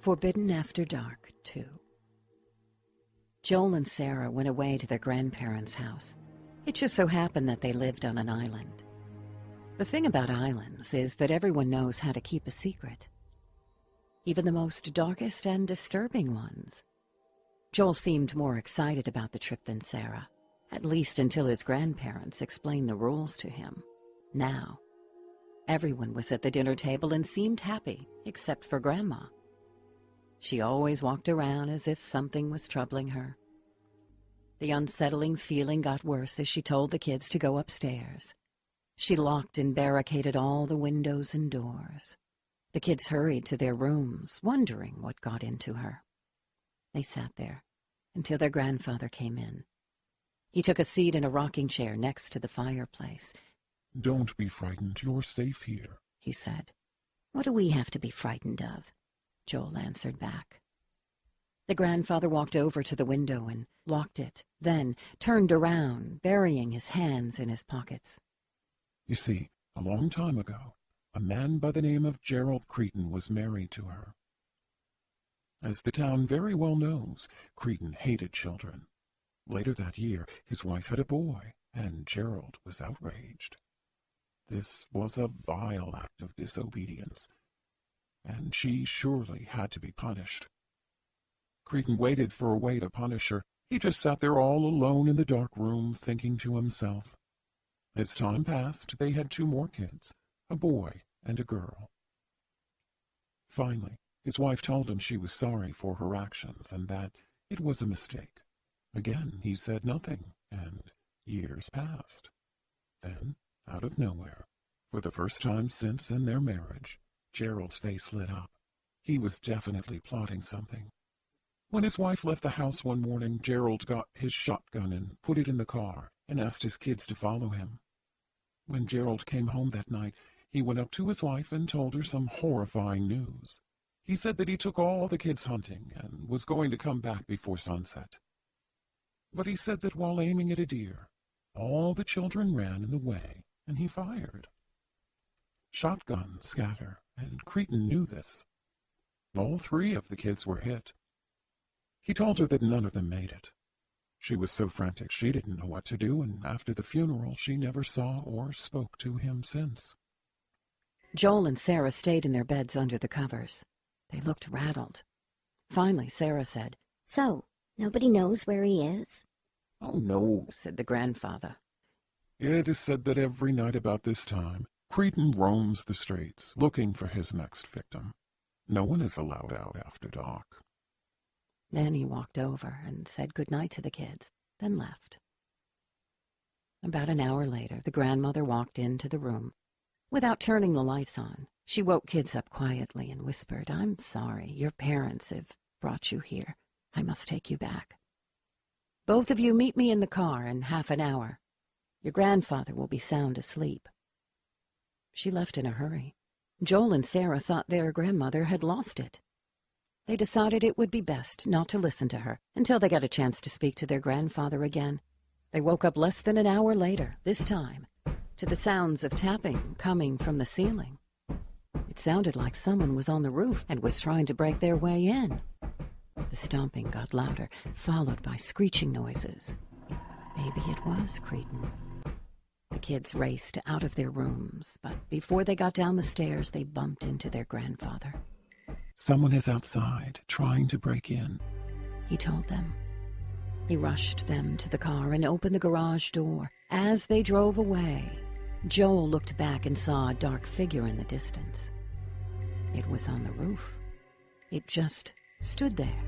Forbidden After Dark 2. Joel and Sarah went away to their grandparents' house. It just so happened that they lived on an island. The thing about islands is that everyone knows how to keep a secret, even the most darkest and disturbing ones. Joel seemed more excited about the trip than Sarah, at least until his grandparents explained the rules to him. Now, everyone was at the dinner table and seemed happy, except for Grandma. She always walked around as if something was troubling her. The unsettling feeling got worse as she told the kids to go upstairs. She locked and barricaded all the windows and doors. The kids hurried to their rooms, wondering what got into her. They sat there until their grandfather came in. He took a seat in a rocking chair next to the fireplace. "Don't be frightened. You're safe here," he said. "What do we have to be frightened of?" Joel answered back. The grandfather walked over to the window and locked it, then turned around, burying his hands in his pockets. "You see, a long time ago, a man by the name of Gerald Cretan was married to her. As the town very well knows, Cretan hated children. Later that year, his wife had a boy, and Gerald was outraged. This was a vile act of disobedience, and she surely had to be punished. Cretan waited for a way to punish her. He just sat there all alone in the dark room, thinking to himself. As time passed, they had 2 more kids, a boy and a girl. Finally, his wife told him she was sorry for her actions and that it was a mistake. Again, he said nothing, and years passed. Then, out of nowhere, for the first time since in their marriage, Gerald's face lit up. He was definitely plotting something. When his wife left the house one morning, Gerald got his shotgun and put it in the car and asked his kids to follow him. When Gerald came home that night, he went up to his wife and told her some horrifying news. He said that he took all the kids hunting and was going to come back before sunset. But he said that while aiming at a deer, all the children ran in the way, and he fired. Shotguns scatter, and Cretan knew this. All 3 of the kids were hit. He told her that none of them made it. She was so frantic she didn't know what to do, and after the funeral she never saw or spoke to him since. Joel and Sarah stayed in their beds under the covers. They looked rattled. Finally, Sarah said, "So, nobody knows where he is?" "Oh, no," said the grandfather. "It is said that every night about this time, Cretan roams the streets, looking for his next victim. No one is allowed out after dark." Then he walked over and said good night to the kids, then left. About an hour later, the grandmother walked into the room. Without turning the lights on, she woke kids up quietly and whispered, "I'm sorry, your parents have brought you here. I must take you back. Both of you meet me in the car in half an hour. Your grandfather will be sound asleep." She left in a hurry. Joel and Sarah thought their grandmother had lost it. They decided it would be best not to listen to her until they got a chance to speak to their grandfather again. They woke up less than an hour later, this time, to the sounds of tapping coming from the ceiling. It sounded like someone was on the roof and was trying to break their way in. The stomping got louder, followed by screeching noises. Maybe it was Cretan. The kids raced out of their rooms, but before they got down the stairs, they bumped into their grandfather. "Someone is outside, trying to break in," he told them. He rushed them to the car and opened the garage door. As they drove away, Joel looked back and saw a dark figure in the distance. It was on the roof. It just stood there,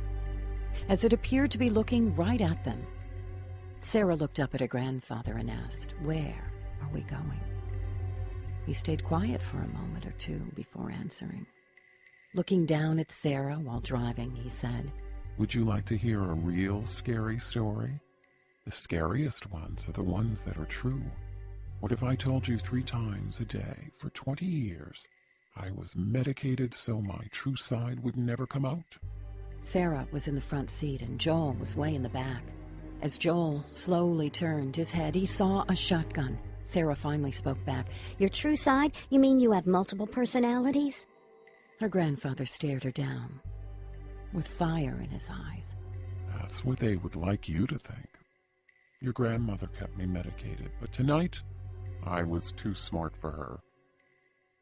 as it appeared to be looking right at them. Sarah looked up at her grandfather and asked, "Where are we going?" He stayed quiet for a moment or 2 before answering. Looking down at Sarah while driving, he said, "Would you like to hear a real scary story? The scariest ones are the ones that are true. What if I told you 3 times a day for 20 years I was medicated so my true side would never come out?" Sarah was in the front seat and Joel was way in the back. As Joel slowly turned his head, he saw a shotgun. Sarah finally spoke back. "Your true side? You mean you have multiple personalities?" Her grandfather stared her down. with fire in his eyes. That's what they would like you to think. Your grandmother kept me medicated, but tonight I was too smart for her.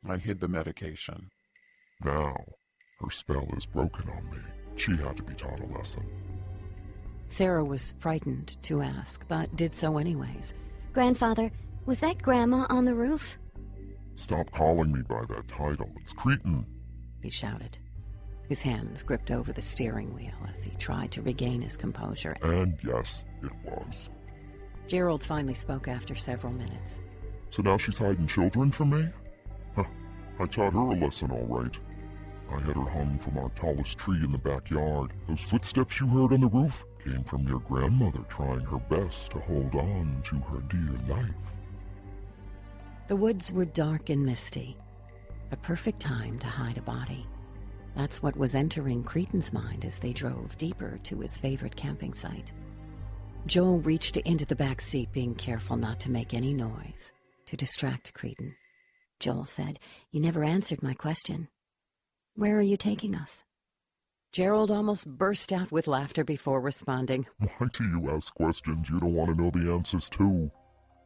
I hid the medication. Now, her spell is broken on me. She had to be taught a lesson. Sarah was frightened to ask, but did so anyways. Grandfather, was that Grandma on the roof? Stop calling me by that title. It's Cretan. He shouted. His hands gripped over the steering wheel as he tried to regain his composure. And yes, it was. Gerald finally spoke after several minutes. So now she's hiding children from me? Huh, I taught her a lesson, all right. I had her hung from our tallest tree in the backyard. Those footsteps you heard on the roof came from your grandmother trying her best to hold on to her dear life. The woods were dark and misty. A perfect time to hide a body. That's what was entering Cretan's mind as they drove deeper to his favorite camping site. Joel reached into the back seat, being careful not to make any noise, to distract Cretan. Joel said, "You never answered my question. Where are you taking us?" Gerald almost burst out with laughter before responding. Why do you ask questions you don't want to know the answers to?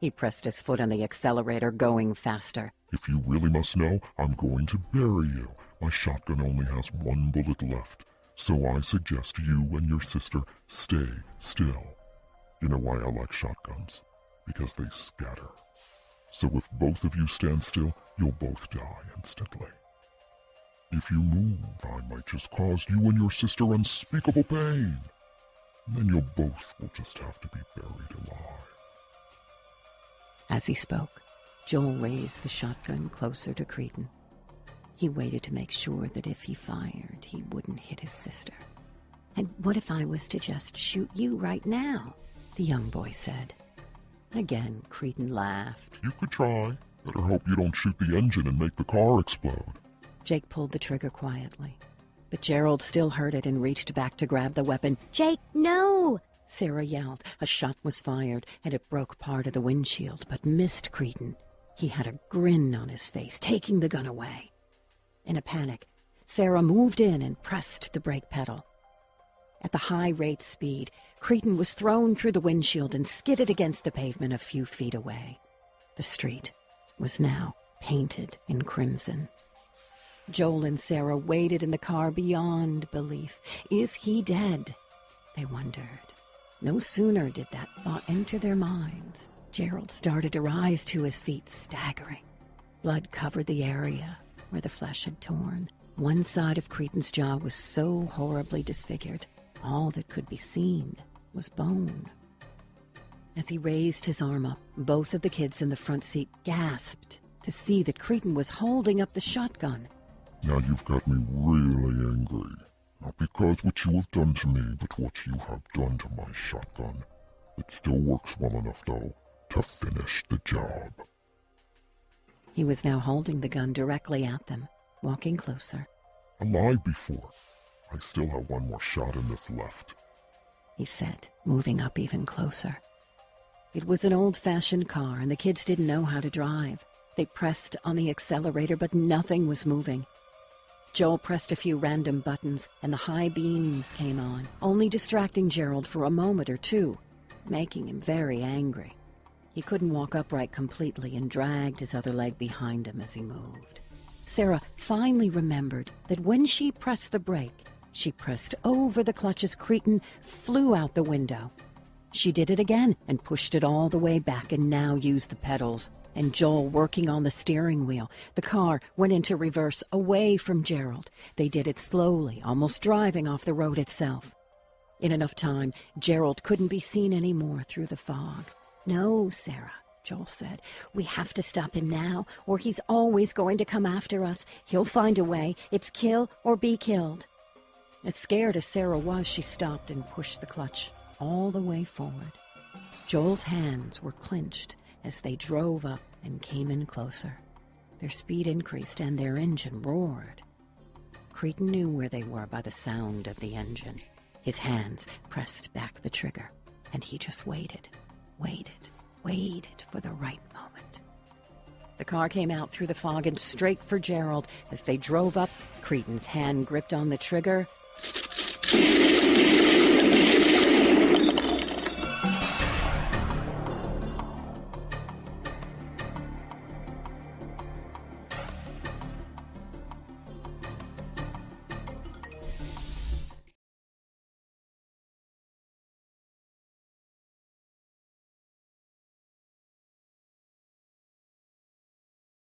He pressed his foot on the accelerator, going faster. If you really must know, I'm going to bury you. My shotgun only has one bullet left, so I suggest you and your sister stay still. You know why I like shotguns? Because they scatter. So if both of you stand still, you'll both die instantly. If you move, I might just cause you and your sister unspeakable pain. Then you both will just have to be buried alive. As he spoke, Joel raised the shotgun closer to Cretan. He waited to make sure that if he fired, he wouldn't hit his sister. "And what if I was to just shoot you right now?" the young boy said. Again, Cretan laughed. You could try. Better hope you don't shoot the engine and make the car explode. Jake pulled the trigger quietly, but Gerald still heard it and reached back to grab the weapon. "Jake, no!" Sarah yelled. A shot was fired, and it broke part of the windshield, but missed Cretan. He had a grin on his face, taking the gun away. In a panic, Sarah moved in and pressed the brake pedal. At the high rate speed, Cretan was thrown through the windshield and skidded against the pavement a few feet away. The street was now painted in crimson. Joel and Sarah waited in the car beyond belief. Is he dead? They wondered. No sooner did that thought enter their minds, Gerald started to rise to his feet, staggering. Blood covered the area where the flesh had torn. One side of Cretan's jaw was so horribly disfigured, all that could be seen was bone. As he raised his arm up, both of the kids in the front seat gasped to see that Cretan was holding up the shotgun. Now you've got me really angry. Not because what you have done to me, but what you have done to my shotgun. It still works well enough, though, to finish the job. He was now holding the gun directly at them, walking closer. I lied before. I still have one more shot in this left, he said, moving up even closer. It was an old-fashioned car, and the kids didn't know how to drive. They pressed on the accelerator, but nothing was moving. Joel pressed a few random buttons, and the high beams came on, only distracting Gerald for a moment or two, making him very angry. He couldn't walk upright completely and dragged his other leg behind him as he moved. Sarah finally remembered that when she pressed the brake, she pressed over the clutch as Cretan flew out the window. She did it again and pushed it all the way back and now used the pedals. And Joel working on the steering wheel. The car went into reverse away from Gerald. They did it slowly, almost driving off the road itself. In enough time, Gerald couldn't be seen anymore through the fog. "No, Sarah," Joel said. "We have to stop him now, or he's always going to come after us. He'll find a way. It's kill or be killed." As scared as Sarah was, she stopped and pushed the clutch all the way forward. Joel's hands were clenched as they drove up and came in closer. Their speed increased and their engine roared. Cretan knew where they were by the sound of the engine. His hands pressed back the trigger, and he just waited for the right moment. The car came out through the fog and straight for Gerald. As they drove up, Cretan's hand gripped on the trigger,